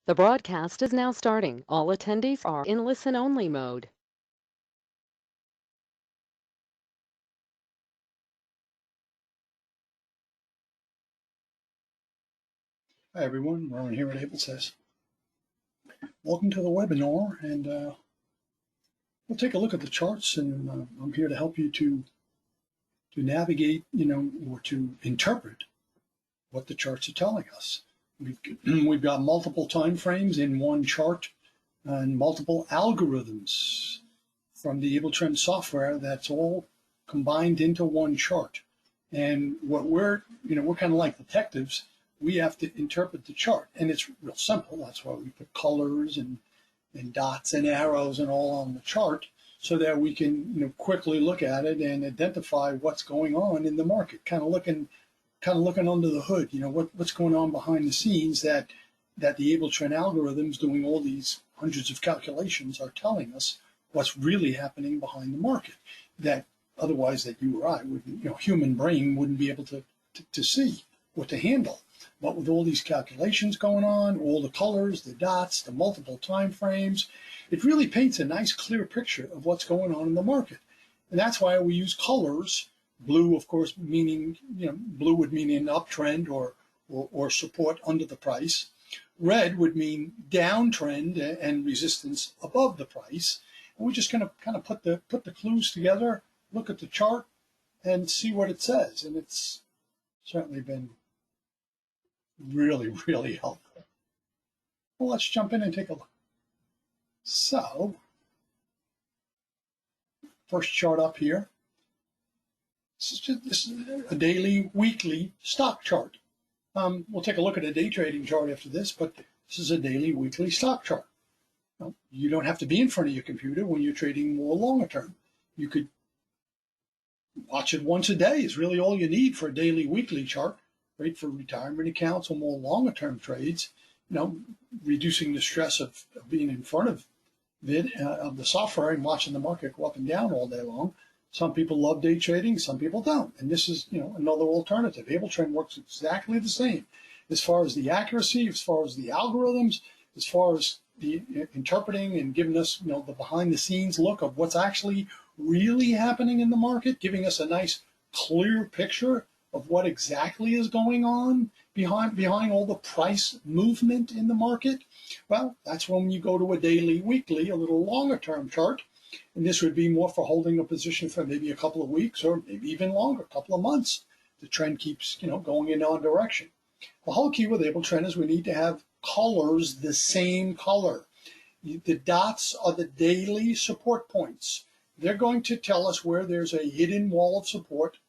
The broadcast is now starting. All attendees are in listen-only mode. Hi everyone, Ron here at Ablesys. Welcome to the webinar, and we'll take a look at the charts, and I'm here to help you to navigate, or to interpret what the charts are telling us. We've got multiple time frames in one chart and multiple algorithms from the AbleTrend software that's all combined into one chart. And what we're kind of like detectives. We have to interpret the chart, and it's real simple. That's why we put colors and dots and arrows and all on the chart, so that we can quickly look at it and identify what's going on in the market. Kind of looking under the hood. What's going on behind the scenes that the AbleTrend algorithms doing all these hundreds of calculations are telling us what's really happening behind the market. That otherwise that you or I wouldn't, human brain wouldn't be able to see or to handle. But with all these calculations going on, all the colors, the dots, the multiple time frames, it really paints a nice clear picture of what's going on in the market. And that's why we use colors. Blue, of course, meaning, blue would mean an uptrend or support under the price. Red would mean downtrend and resistance above the price. And we're just going to kind of put the clues together, look at the chart, and see what it says. And it's certainly been really, really helpful. Well, let's jump in and take a look. So, first chart up here. This is a daily, weekly stock chart. We'll take a look at a day trading chart after this, but this is a daily, weekly stock chart. Now, you don't have to be in front of your computer when you're trading more longer term. You could watch it once a day is really all you need for a daily, weekly chart. Great for retirement accounts or more longer term trades, reducing the stress of being in front of the software and watching the market go up and down all day long. Some people love day trading, some people don't. And this is, another alternative. AbleTrend works exactly the same as far as the accuracy, as far as the algorithms, as far as the interpreting and giving us, the behind the scenes look of what's actually really happening in the market, giving us a nice clear picture of what exactly is going on behind all the price movement in the market. Well, that's when you go to a daily, weekly, a little longer term chart. And this would be more for holding a position for maybe a couple of weeks or maybe even longer, a couple of months. The trend keeps, going in our direction. The whole key with AbleTrend is we need to have colors the same color. The dots are the daily support points. They're going to tell us where there's a hidden wall of support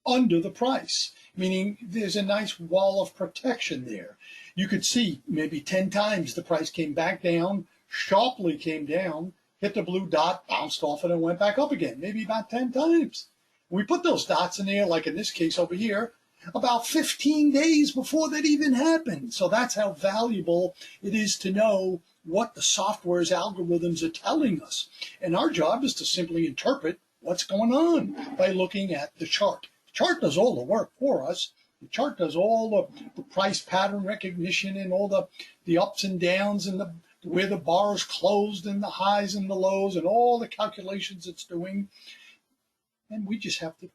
under the price, meaning there's a nice wall of protection there. You could see maybe 10 times the price came back down, sharply came down, hit the blue dot, bounced off it, and went back up again, maybe about 10 times. We put those dots in there, like in this case over here, about 15 days before that even happened. So that's how valuable it is to know what the software's algorithms are telling us. And our job is to simply interpret what's going on by looking at the chart. The chart does all the work for us. The chart does all the price pattern recognition and all the ups and downs and where the bars closed and the highs and the lows and all the calculations it's doing. And we just have to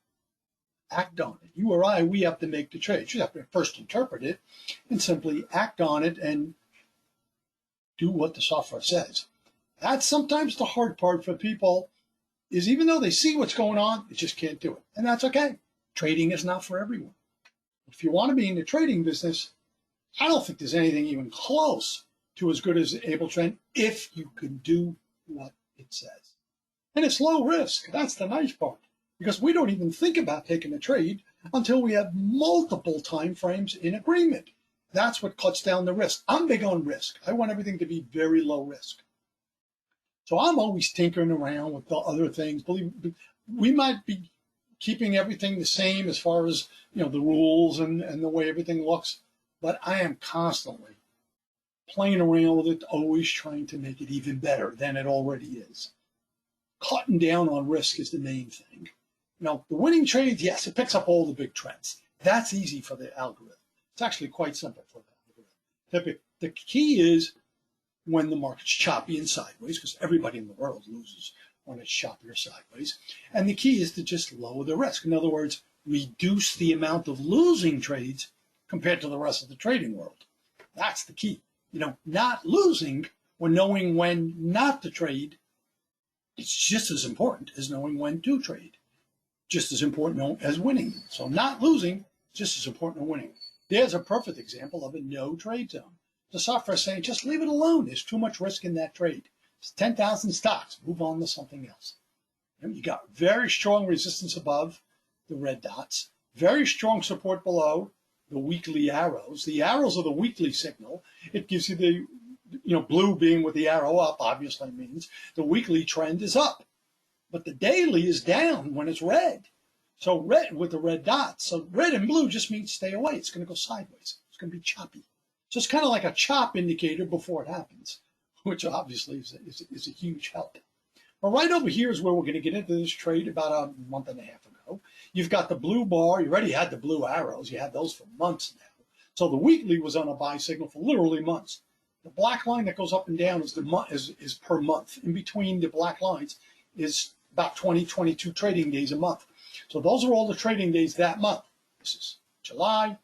act on it. You or I, we have to make the trade. You have to first interpret it and simply act on it and do what the software says. That's sometimes the hard part for people, is even though they see what's going on, they just can't do it. And that's okay. Trading is not for everyone. If you want to be in the trading business, I don't think there's anything even close to as good as AbleTrend if you can do what it says. And it's low risk. That's the nice part, because we don't even think about taking a trade until we have multiple time frames in agreement. That's what cuts down the risk. I'm big on risk. I want everything to be very low risk. So I'm always tinkering around with the other things. Believe me, we might be keeping everything the same as far as the rules and the way everything looks, but I am constantly playing around with it, always trying to make it even better than it already is. Cutting down on risk is the main thing. The winning trades, yes, it picks up all the big trends. That's easy for the algorithm. It's actually quite simple for the algorithm. The key is when the market's choppy and sideways, because everybody in the world loses when it's choppy or sideways. And the key is to just lower the risk. In other words, reduce the amount of losing trades compared to the rest of the trading world. That's the key. Not losing or knowing when not to trade, it's just as important as knowing when to trade. Just as important as winning. So not losing, just as important as winning. There's a perfect example of a no trade zone. The software is saying, just leave it alone. There's too much risk in that trade. It's 10,000 stocks. Move on to something else. You got very strong resistance above the red dots, very strong support below the weekly arrows. The arrows are the weekly signal. It gives you the, blue being with the arrow up obviously means the weekly trend is up. But the daily is down when it's red. So red with the red dots. So red and blue just means stay away. It's going to go sideways. It's going to be choppy. So it's kind of like a chop indicator before it happens, which obviously is a huge help. But right over here is where we're going to get into this trade about a month and a half ago. You've got the blue bar. You already had the blue arrows. You had those for months now. So the weekly was on a buy signal for literally months. The black line that goes up and down is per month. In between the black lines is about 20, 22 trading days a month. So those are all the trading days that month. This is July.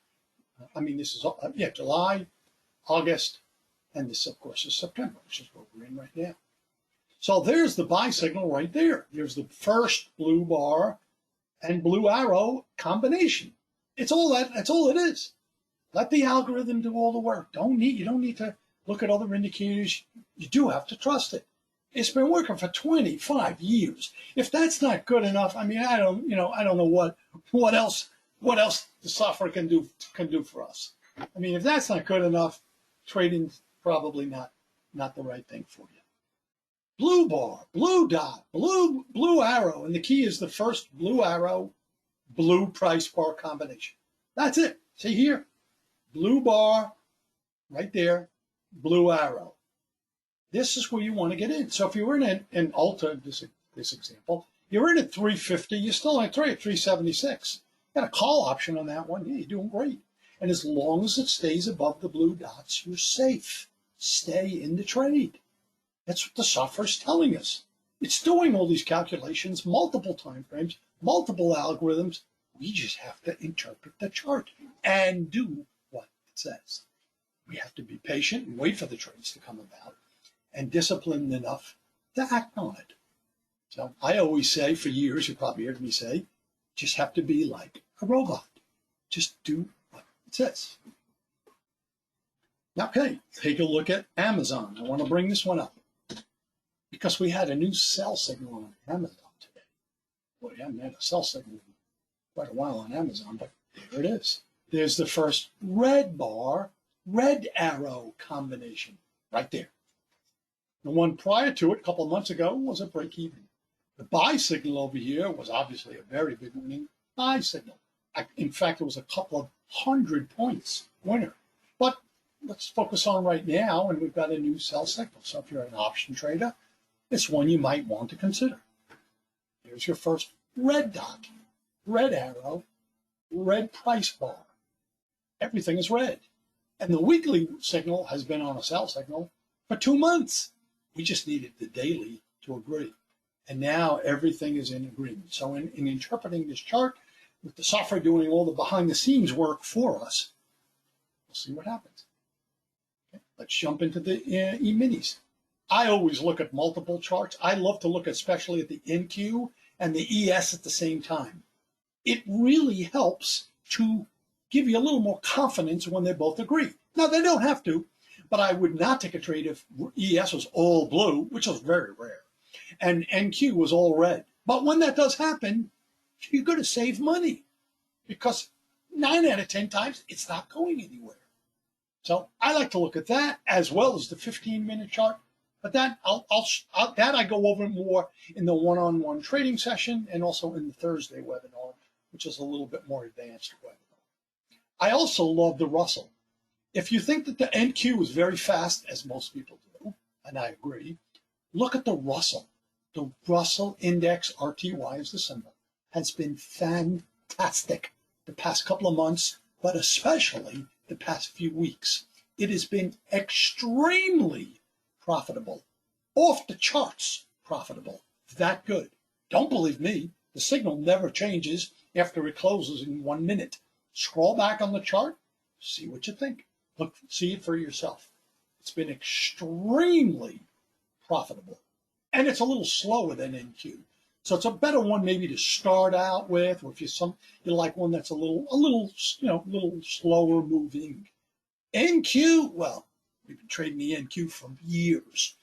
July, August, and this, of course, is September, which is what we're in right now. So there's the buy signal right there. There's the first blue bar and blue arrow combination. It's all that. That's all it is. Let the algorithm do all the work. You don't need to look at other indicators. You do have to trust it. It's been working for 25 years. If that's not good enough, I don't know what else the software can do for us. If that's not good enough, trading's probably not the right thing for you. Blue bar, blue dot, blue arrow, and the key is the first blue arrow, blue price bar combination. That's it. See here, blue bar, right there, blue arrow. This is where you want to get in. So if you were in an Ulta, this example, you're in at 350, you're still in trade at 376. Got a call option on that one. Yeah, you're doing great. And as long as it stays above the blue dots, you're safe. Stay in the trade. That's what the software is telling us. It's doing all these calculations, multiple time frames, multiple algorithms. We just have to interpret the chart and do what it says. We have to be patient and wait for the trades to come about and disciplined enough to act on it. So I always say, for years, you probably heard me say, just have to be like a robot. Just do what it says. Okay, take a look at Amazon. I want to bring this one up because we had a new sell signal on Amazon today. Boy, I haven't had a sell signal in quite a while on Amazon, but there it is. There's the first red bar, red arrow combination right there. The one prior to it, a couple of months ago, was a break even. The buy signal over here was obviously a very big winning buy signal. In fact, it was a couple of 100 points winner. But let's focus on right now, and we've got a new sell signal. So if you're an option trader, it's one you might want to consider. Here's your first red dot, red arrow, red price bar. Everything is red. And the weekly signal has been on a sell signal for 2 months. We just needed the daily to agree. And now everything is in agreement. So in interpreting this chart, with the software doing all the behind the scenes work for us, we'll see what happens. Okay, let's jump into the E-minis. I always look at multiple charts. I love to look especially at the NQ and the ES at the same time. It really helps to give you a little more confidence when they both agree. Now, they don't have to, but I would not take a trade if ES was all blue, which is very rare, and NQ was all red. But when that does happen, you're going to save money because 9 out of 10 times it's not going anywhere. So I like to look at that as well as the 15-minute chart. But that I go over more in the one-on-one trading session and also in the Thursday webinar, which is a little bit more advanced webinar. I also love the Russell. If you think that the NQ is very fast, as most people do, and I agree, look at the Russell. The Russell Index, RTY is the symbol, has been fantastic the past couple of months, but especially the past few weeks. It has been extremely profitable, off the charts profitable, that good. Don't believe me. The signal never changes after it closes in 1 minute. Scroll back on the chart, see what you think. Look, see it for yourself. It's been extremely profitable. And it's a little slower than NQ. So it's a better one maybe to start out with, or if you like one that's a little slower moving. NQ, well, we've been trading the NQ for years.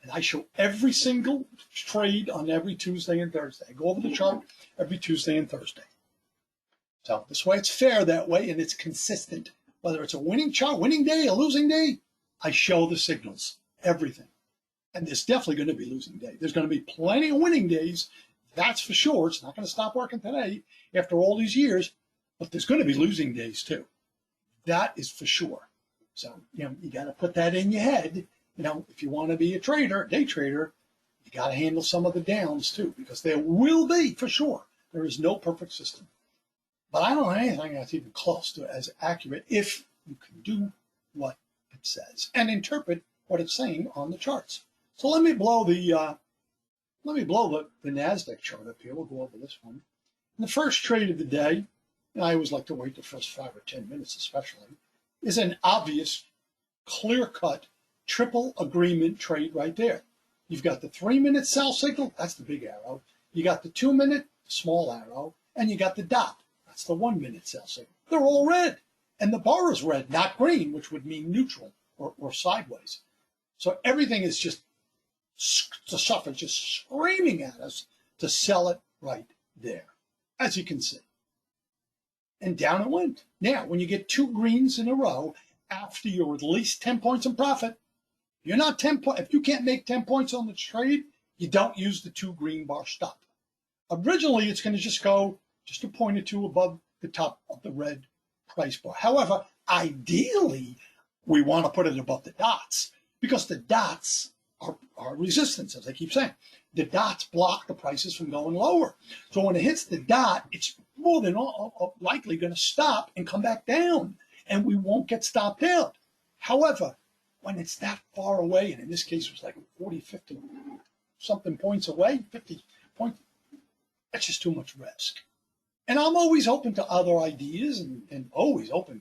And I show every single trade on every Tuesday and Thursday. I go over the chart every Tuesday and Thursday. So this way it's fair that way, and it's consistent. Whether it's a winning chart, winning day, a losing day, I show the signals, everything. And there's definitely going to be losing day. There's going to be plenty of winning days. That's for sure. It's not going to stop working today after all these years, but there's going to be losing days too. That is for sure. So, you got to put that in your head. If you want to be a trader, day trader, you got to handle some of the downs too, because there will be, for sure. There is no perfect system. But I don't know anything that's even close to as accurate if you can do what it says and interpret what it's saying on the charts. So let me blow the NASDAQ chart up here. We'll go over this one. And the first trade of the day, and I always like to wait the first 5 or 10 minutes especially, is an obvious, clear-cut, triple agreement trade right there. You've got the 3-minute sell signal, that's the big arrow. You got the 2-minute, small arrow, and you got the dot. That's the 1-minute sell signal. They're all red. And the bar is red, not green, which would mean neutral or sideways. So everything is just, the stuff is just screaming at us to sell it right there, as you can see. And down it went. Now, when you get 2 greens in a row, after you're at least 10 points in profit, you're not 10 points. If you can't make 10 points on the trade, you don't use the 2 green bar stop. Originally, it's going to just go just a point or two above the top of the red price bar. However, ideally, we want to put it above the dots because the dots are resistance, as I keep saying. The dots block the prices from going lower. So when it hits the dot, it's more than likely going to stop and come back down, and we won't get stopped out. However, when it's that far away, and in this case it was like 40, 50 something points away, 50 points, that's just too much risk. And I'm always open to other ideas and always open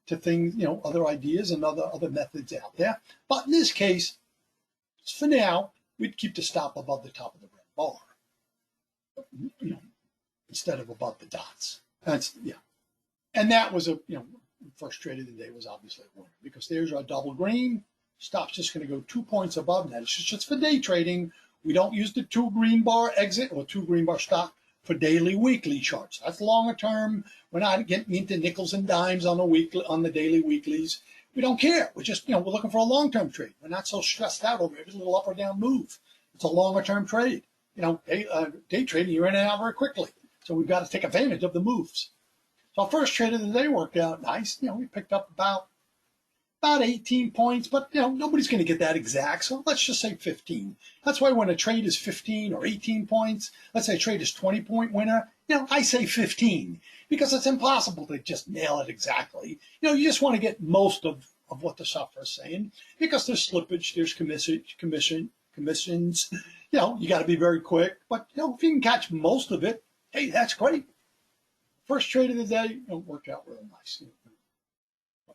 to things, other ideas and other methods out there. But in this case, for now, we'd keep the stop above the top of the red bar, instead of above the dots. And that was first trade of the day was obviously a winner because there's our double green. Stop's just going to go 2 points above that. It's just for day trading. We don't use the 2 green bar exit or 2 green bar stop for daily, weekly charts. That's longer term. We're not getting into nickels and dimes on the daily, weeklies. We don't care. We're just, we're looking for a long-term trade. We're not so stressed out over every little up or down move. It's a longer-term trade. Day trading, you're in and out very quickly. So we've got to take advantage of the moves. So our first trade of the day worked out nice. We picked up about 18 points, but nobody's going to get that exact. So let's just say 15. That's why when a trade is 15 or 18 points, let's say a trade is 20-point winner, I say 15 because it's impossible to just nail it exactly. You just want to get most of what the software is saying because there's slippage, there's commissions. You got to be very quick, but if you can catch most of it, hey, that's great. First trade of the day worked out real nice.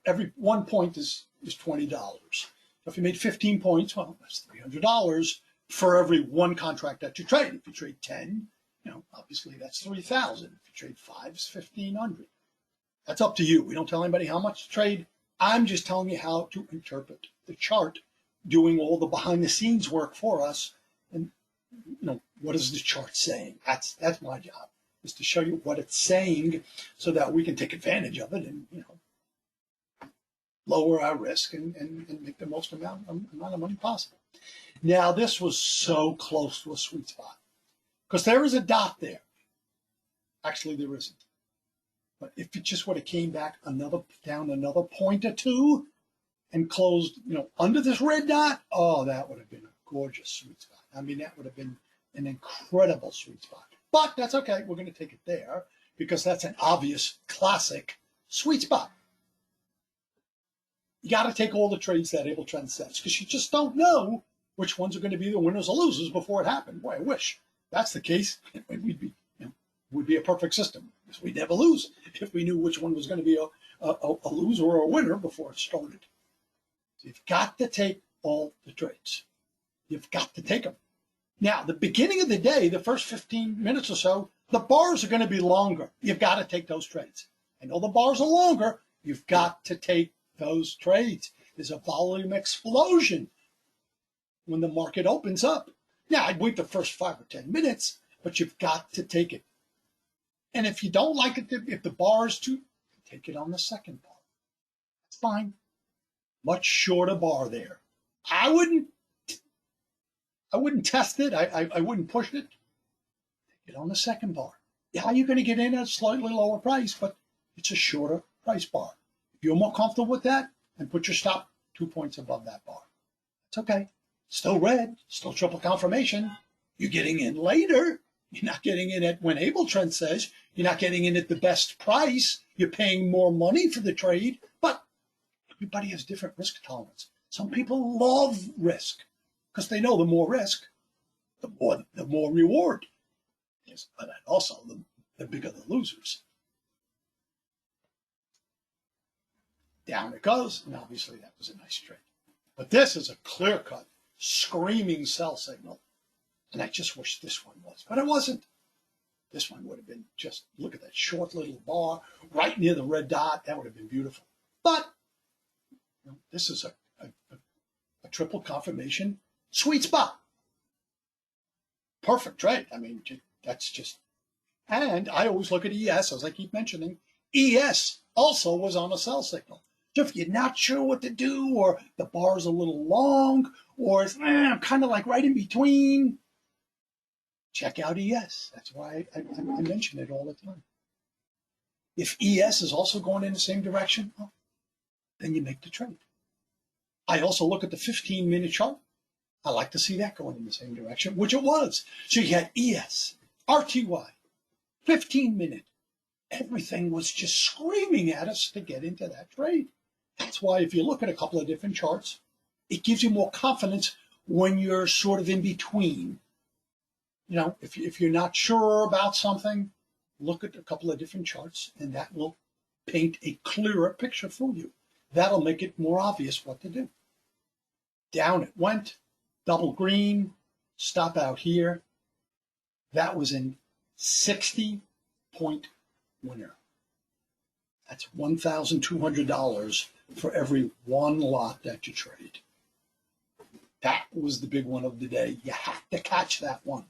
Every 1 point is $20. If you made 15 points, well, that's $300 for every 1 contract that you trade. If you trade 10, obviously that's 3,000. If you trade 5, it's 1,500. That's up to you. We don't tell anybody how much to trade. I'm just telling you how to interpret the chart, doing all the behind the scenes work for us. And what is the chart saying? That's my job, is to show you what it's saying so that we can take advantage of it and lower our risk and make the most amount of money possible. Now, this was so close to a sweet spot because there is a dot there. Actually, there isn't. But if it just would have came back down another point or two and closed, under this red dot, oh, that would have been a gorgeous sweet spot. I mean, that would have been an incredible sweet spot. But that's okay. We're going to take it there because that's an obvious, classic sweet spot. You got to take all the trades that Able Trend says, because you just don't know which ones are going to be the winners or losers before it happened. Boy, I wish that's the case. We'd be a perfect system, because we'd never lose if we knew which one was going to be a loser or a winner before it started. So you've got to take all the trades. You've got to take them. Now, the beginning of the day, the first 15 minutes or so, the bars are going to be longer. You've got to take those trades. I know the bars are longer. You've got to take those trades. There's a volume explosion when the market opens up. Now, I'd wait the first 5 or 10 minutes, but you've got to take it. And if you don't like it, if the bar is too, take it on the second bar. That's fine. Much shorter bar there. I wouldn't test it. I wouldn't push it. Take it on the second bar. Yeah, you're going to get in at a slightly lower price, but it's a shorter price bar. If you're more comfortable with that, then put your stop 2 points above that bar. It's okay. Still red, still triple confirmation. You're getting in later. You're not getting in at when Able Trend says. You're not getting in at the best price. You're paying more money for the trade, but everybody has different risk tolerance. Some people love risk because they know the more risk, the more reward is, but also the bigger the losers. Down it goes, and obviously that was a nice trade. But this is a clear-cut, screaming sell signal, and I just wish this one was, but it wasn't. This one would have been just, look at that short little bar right near the red dot. That would have been beautiful. But this is a triple confirmation sweet spot. Perfect trade. I mean, that's just, and I always look at ES, as I keep mentioning. ES also was on a sell signal. So if you're not sure what to do, or the bar's a little long, or it's kind of like right in between, check out ES. That's why I mention it all the time. If ES is also going in the same direction, well, then you make the trade. I also look at the 15-minute chart. I like to see that going in the same direction, which it was. So you had ES, RTY, 15-minute. Everything was just screaming at us to get into that trade. That's why if you look at a couple of different charts, it gives you more confidence when you're sort of in between. You know, if you're not sure about something, look at a couple of different charts, and that will paint a clearer picture for you. That'll make it more obvious what to do. Down it went, double green, stop out here. That was a 60-point winner. That's $1,200 for every one lot that you trade. That was the big one of the day. You have to catch that one,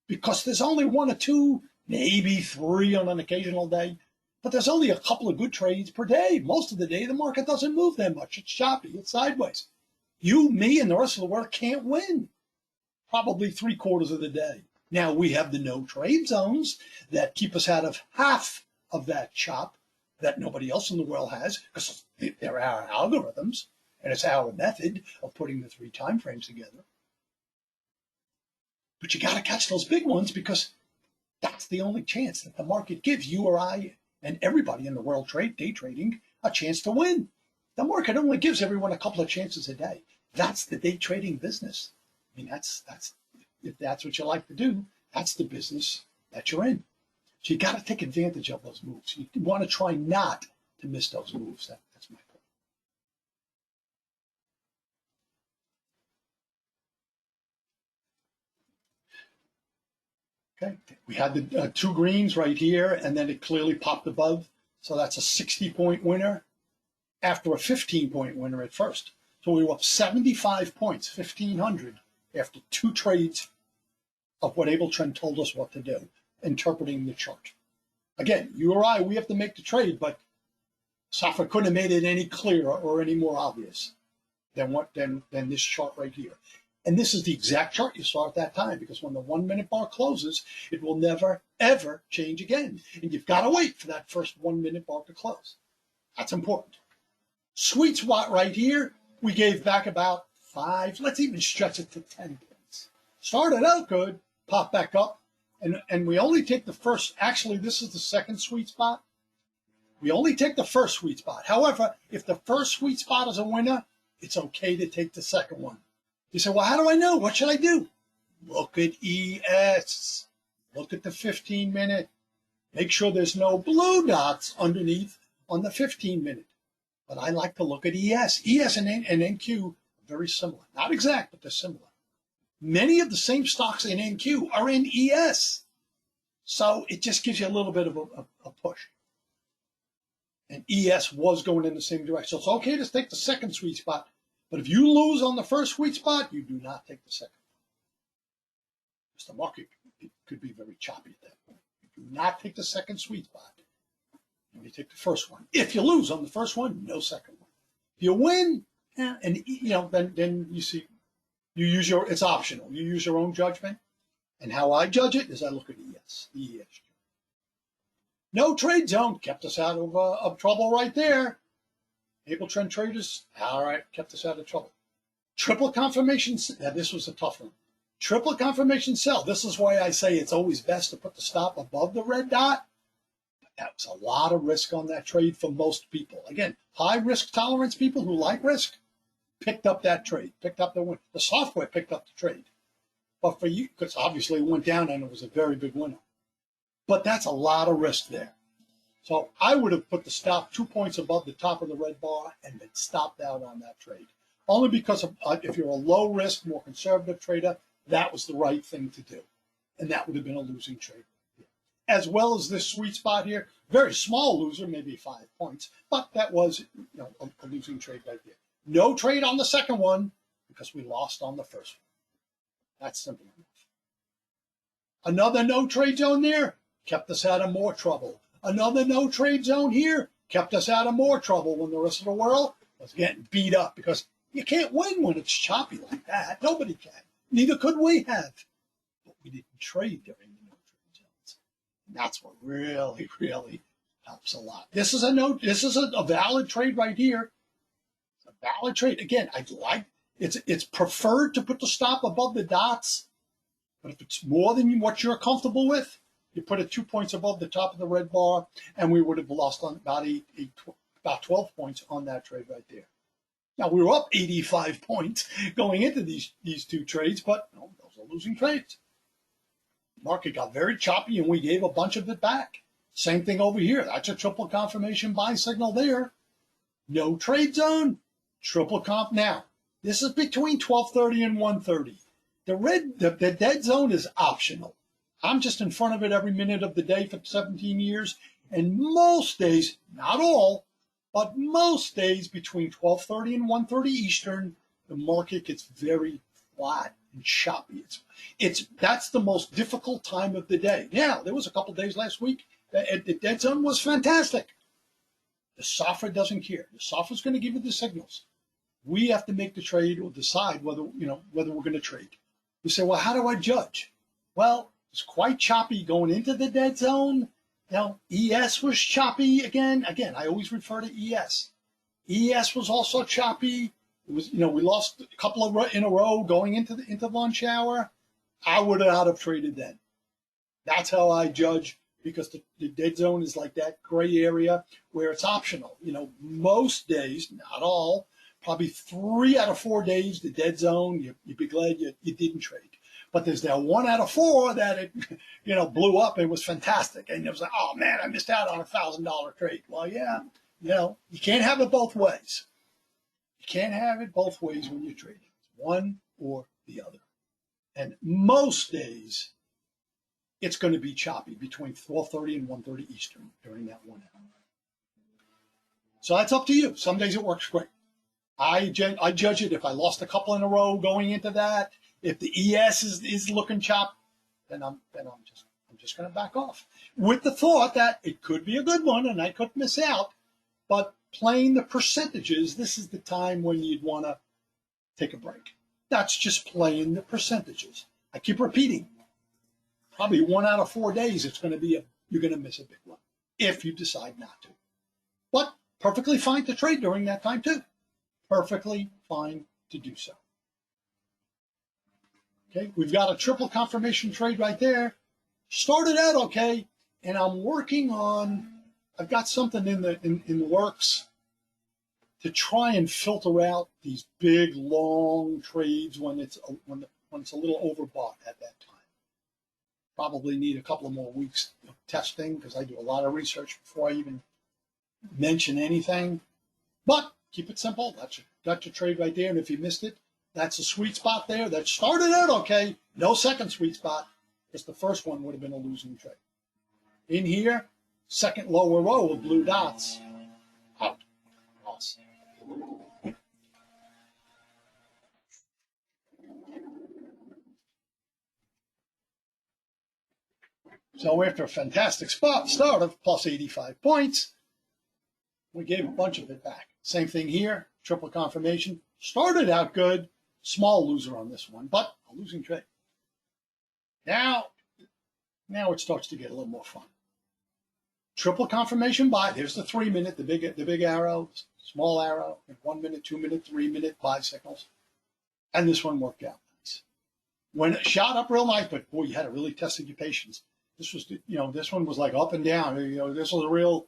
because there's only one or two, maybe three on an occasional day, but there's only a couple of good trades per day. Most of the day, the market doesn't move that much. It's choppy. It's sideways. You, me, and the rest of the world can't win probably 3/4 of the day. Now, we have the no trade zones that keep us out of half of that chop that nobody else in the world has, because they're our algorithms, and it's our method of putting the 3 time frames together. But you got to catch those big ones, because that's the only chance that the market gives you or I and everybody in the world day trading a chance to win. The market only gives everyone a couple of chances a day. That's the day trading business. I mean, that's if that's what you like to do, that's the business that you're in. So you got to take advantage of those moves. You want to try not to miss those moves. That's my point. Okay, we had the 2 greens right here, and then it clearly popped above. So that's a 60-point winner after a 15-point winner at first. So we were up 75 points, 1,500, after 2 trades of what Able Trend told us what to do, interpreting the chart. Again, you or I, we have to make the trade, but Safra couldn't have made it any clearer or any more obvious than this chart right here. And this is the exact chart you saw at that time, because when the 1-minute bar closes, it will never, ever change again. And you've got to wait for that first 1-minute bar to close. That's important. Sweet spot right here, we gave back about 5, let's even stretch it to 10 points. Started out good, popped back up, and we only take the first, actually this is the second sweet spot. We only take the first sweet spot. However, if the first sweet spot is a winner, it's okay to take the second one. You say, well, how do I know? What should I do? Look at ES. Look at the 15-minute. Make sure there's no blue dots underneath on the 15-minute. But I like to look at ES. ES and NQ are very similar. Not exact, but they're similar. Many of the same stocks in NQ are in ES. So it just gives you a little bit of a push. And ES was going in the same direction. So it's okay to take the second sweet spot. But if you lose on the first sweet spot, you do not take the second. Because the market could be very choppy at that point. You do not take the second sweet spot. You take the first one. If you lose on the first one, no second one. If you win, and then you see, you use your, it's optional. You use your own judgment. And how I judge it is I look at ES, the ES. No trade zone kept us out of trouble right there. Able trend traders, all right, kept us out of trouble. Triple confirmation, this was a tough one. Triple confirmation sell. This is why I say it's always best to put the stop above the red dot. But that was a lot of risk on that trade for most people. Again, high risk tolerance people who like risk picked up that trade, picked up the win. The software picked up the trade. But for you, because obviously it went down and it was a very big winner. But that's a lot of risk there. So I would have put the stop 2 points above the top of the red bar and then stopped out on that trade. Only because of, if you're a low risk, more conservative trader, that was the right thing to do. And that would have been a losing trade. As well as this sweet spot here, very small loser, maybe 5 points, but that was a losing trade right there. No trade on the second one because we lost on the first one. That's simple enough. Another no trade zone there kept us out of more trouble. Another no trade zone here kept us out of more trouble when the rest of the world was getting beat up because you can't win when it's choppy like that. Nobody can. Neither could we have. But we didn't trade during the no trade zones. And that's what really, really helps a lot. This is a valid trade right here. It's a valid trade. Again, it's preferred to put the stop above the dots, but if it's more than what you're comfortable with, you put it 2 points above the top of the red bar, and we would have lost on about 12 points on that trade right there. Now, we were up 85 points going into these two trades, but those are losing trades. The market got very choppy, and we gave a bunch of it back. Same thing over here. That's a triple confirmation buy signal there. No trade zone, triple conf. Now, this is between 12:30 and 1:30. The dead zone is optional. I'm just in front of it every minute of the day for 17 years. And most days, not all, but most days between 12:30 and 1:30 Eastern, the market gets very flat and choppy. That's the most difficult time of the day. Now, there was a couple days last week that the dead zone was fantastic. The software doesn't care. The software's going to give you the signals. We have to make the trade or decide whether we're going to trade. You say, well, how do I judge? Well, it's quite choppy going into the dead zone. ES was choppy again. Again, I always refer to ES. ES was also choppy. It was, we lost a couple of in a row going into lunch hour. I would not have traded then. That's how I judge, because the dead zone is like that gray area where it's optional. Most days, not all, probably 3 out of 4 days, the dead zone, you'd be glad you didn't trade. But there's that 1 out of 4 that it, blew up and was fantastic. And it was like, oh man, I missed out on a $1,000 trade. Well, yeah, you can't have it both ways. You can't have it both ways when you're trading. It's one or the other. And most days, it's going to be choppy between 12:30 and 1:30 Eastern during that 1 hour. So that's up to you. Some days it works great. I judge it if I lost a couple in a row going into that. If the ES is looking choppy, then I'm just going to back off with the thought that it could be a good one and I could miss out. But playing the percentages, this is the time when you'd want to take a break. That's just playing the percentages. I keep repeating. Probably 1 out of 4 days, you're going to miss a big one if you decide not to. But perfectly fine to trade during that time too. Perfectly fine to do so. Okay, we've got a triple confirmation trade right there. Started out okay, and I'm working on I've got something in the works to try and filter out these big long trades when it's when it's a little overbought at that time. Probably need a couple of more weeks of testing because I do a lot of research before I even mention anything. But keep it simple. That's your trade right there. And if you missed it, that's a sweet spot there. That started out okay. No second sweet spot, because the first one would have been a losing trade. In here, second lower row of blue dots, out, loss. So after a fantastic start of plus 85 points, we gave a bunch of it back. Same thing here, triple confirmation. Started out good, small loser on this one, but a losing trade. Now it starts to get a little more fun. Triple confirmation buy. There's the 3 minute, the big arrow, small arrow, 1 minute, 2 minute, 3 minute buy signals. And this one worked out nice. When it shot up real nice, but boy, you had to really test your patience. This was, this one was like up and down. This was a real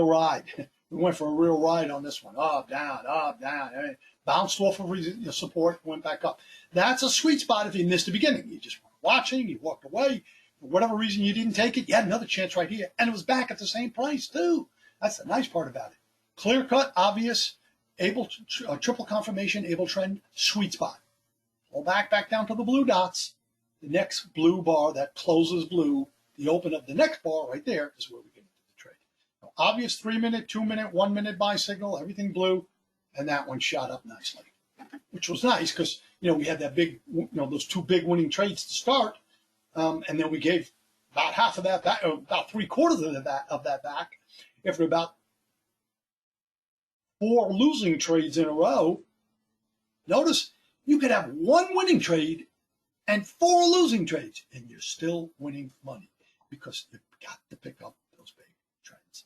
ride. We went for a real ride on this one. Up, down, up, down. Bounced off of support, went back up. That's a sweet spot if you missed the beginning. You just were watching, you walked away. For whatever reason you didn't take it, you had another chance right here. And it was back at the same price, too. That's the nice part about it. Clear cut, obvious, triple confirmation, able trend, sweet spot. Pull back down to the blue dots. The next blue bar that closes blue, the open of the next bar right there is where we get into the trade. So obvious 3 minute, 2 minute, 1 minute buy signal, everything blue, and that one shot up nicely, which was nice because we had that big, those two big winning trades to start, and then we gave about half of that back, about 3/4 of that back after about 4 losing trades in a row. Notice you could have 1 winning trade and 4 losing trades, and you're still winning money because you've got to pick up those big trends.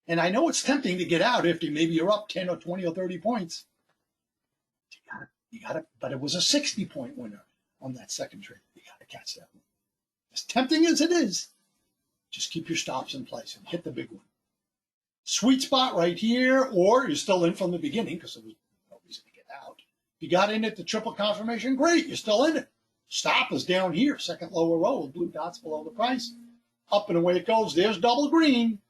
And I know it's tempting to get out after maybe you're up 10 or 20 or 30 points. You got to, but it was a 60-point winner on that second trade. You got to catch that one. As tempting as it is, just keep your stops in place and hit the big one. Sweet spot right here, or you're still in from the beginning because there was no reason to get out. If you got in at the triple confirmation, great, you're still in it. Stop is down here, second lower row with blue dots below the price. Up and away it goes. There's double green.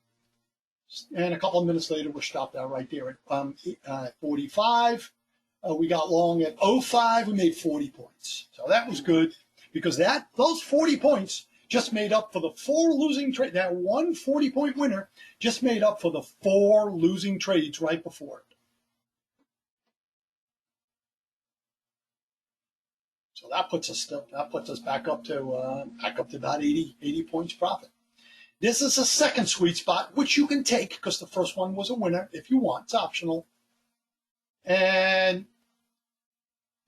And a couple of minutes later, we're stopped out right there at 45. We got long at 05. We made 40 points. So that was good because those 40 points just made up for the 4 losing trades. That one 40-point winner just made up for the 4 losing trades right before it. So that puts us back up to about 80 points profit. This is a second sweet spot, which you can take because the first one was a winner if you want. It's optional. And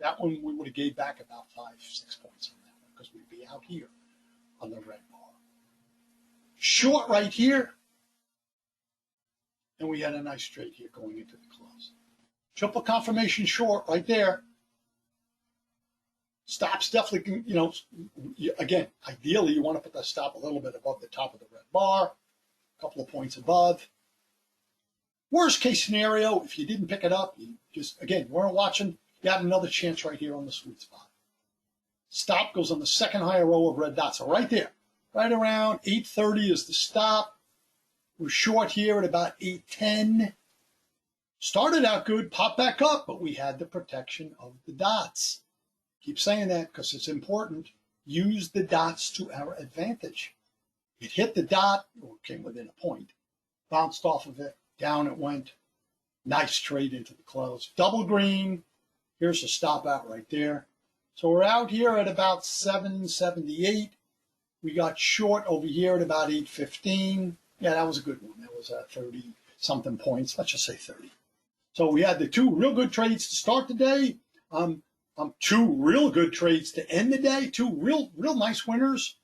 that one we would have gave back about 5-6 points on that one because we'd be out here on the red bar. Short right here. And we had a nice trade here going into the close. Triple confirmation short right there. Stops definitely, again, ideally you want to put that stop a little bit above the top of the red bar, a couple of points above. Worst case scenario, if you didn't pick it up, you just, again, you weren't watching, you had another chance right here on the sweet spot. Stop goes on the second higher row of red dots. So right there, right around 8:30 is the stop. We're short here at about 8:10. Started out good, popped back up, but we had the protection of the dots. Keep saying that because it's important. Use the dots to our advantage. It hit the dot, or came within a point, bounced off of it, down it went. Nice trade into the close. Double green. Here's a stop out right there. So we're out here at about 778. We got short over here at about 815. Yeah, that was a good one. That was 30-something points. Let's just say 30. So we had the 2 real good trades to start the day. 2 real good trades to end the day. 2 real nice winners.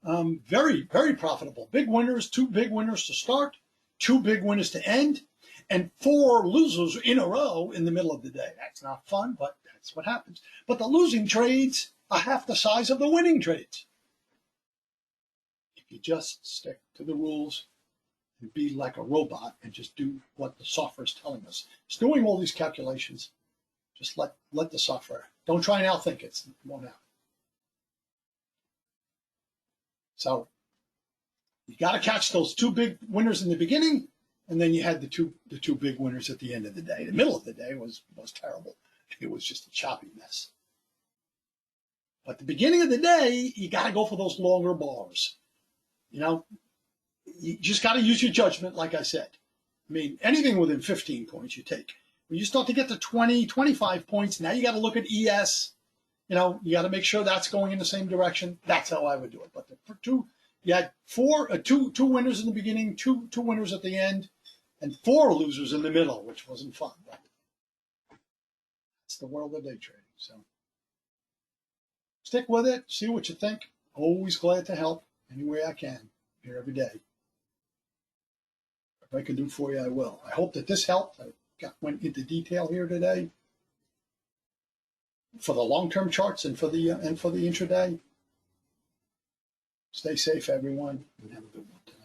Very, very profitable. Big winners, 2 big winners to start, 2 big winners to end, and 4 losers in a row in the middle of the day. That's not fun, but that's what happens. But the losing trades are half the size of the winning trades. If you just stick to the rules and be like a robot and just do what the software is telling us. It's doing all these calculations. Just let the software. Don't try and outthink it. It won't happen. So you got to catch those two big winners in the beginning, and then you had the two big winners at the end of the day. The middle of the day was terrible. It was just a choppy mess. But the beginning of the day, you got to go for those longer bars. You know, you just got to use your judgment, like I said. I mean, anything within 15 points you take. When you start to get to 20, 25 points, now you got to look at ES. You know, you got to make sure that's going in the same direction. That's how I would do it. But you had two winners in the beginning, two winners at the end, and 4 losers in the middle, which wasn't fun. But it's the world of day trading. So stick with it. See what you think. Always glad to help any way I can. Here every day. If I can do for you, I will. I hope that this helped. I went into detail here today for the long-term charts and for the intraday. Stay safe, everyone, and have a good one today.